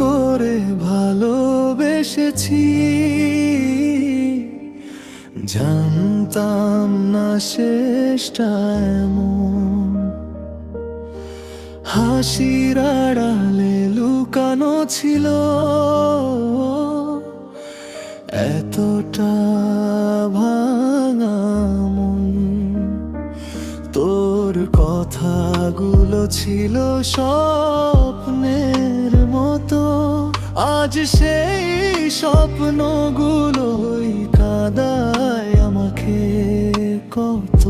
করে ভালোবেসেছি, জানতাম না শেষটা এমন। হাসির আড়ালে লুকানো ছিল এতটা ভাঙা মন। তোর কথাগুলো ছিল স্বপ্নের মতো, আজ সেই স্বপ্নগুলোই কাঁদায় আমাকে কত।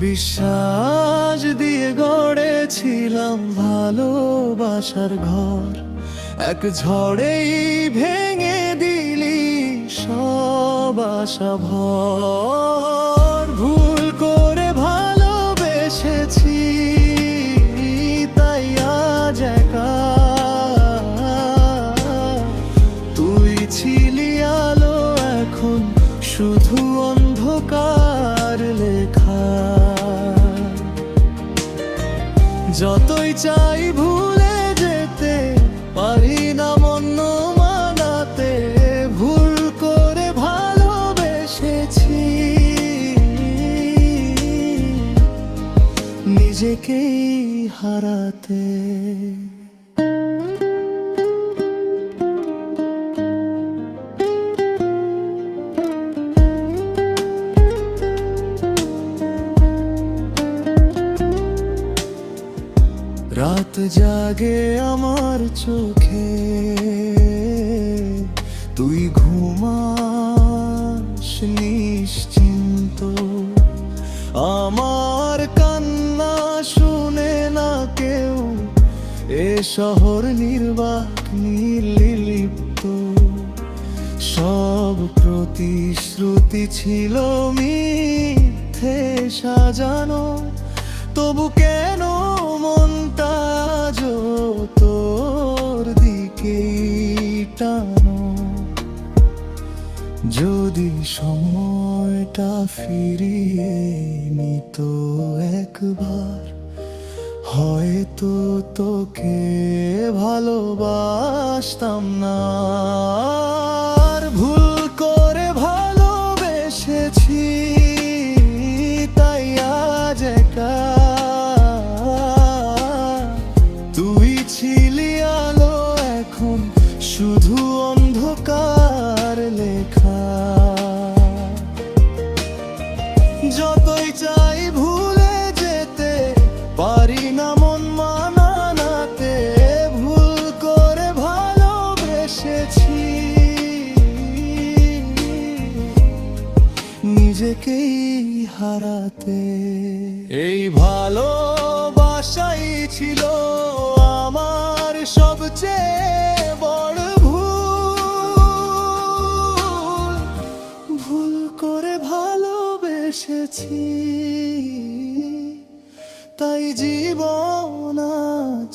বিশ্বাস দিয়ে গড়েছিলাম ভালোবাসার ঘর, এক ঝড়েই ভেঙে দিলি সব আশা ভর। ভুল করে ভালোবেসেছি, তাই আজ একা। তুই ছিলি আলো, এখন শুধু অন্ধকার লেখা। যতই চাই ভুলে যেতে পারি না মন মানাতে। ভুল করে ভালোবেসেছি, নিজেকেই হারাতে। রাত জাগে আমার চোখে, তুই ঘুমাস নিশ্চিন্ত। আমার কান্না শুনে না কেউ, এ শহর নির্বাক নির্লিপ্ত। সব প্রতিশ্রুতি ছিল মিথ্যে সাজানো, তবু কেন মনটা আজও তোর দিকেই টানো। যদি সময়টা ফিরিয়ে নিত একবার, হয়তো তোকে ভালোবাসতাম না। আর ভুল করে ভালোবেসেছি, তাই আজ একা। তুই ছিলি আলো, এখন শুধু অন্ধকার লেখা। যতই চাই ভুলে যেতে পারি না মন মানাতে। ভুল করে ভালোবেসেছি, নিজেকেই হারাতে। এই ভালোবাসাই ছিল আমার সবচেয়ে বড় ভুল। ভুল করে ভালোবেসেছি, তাই জীবন আজ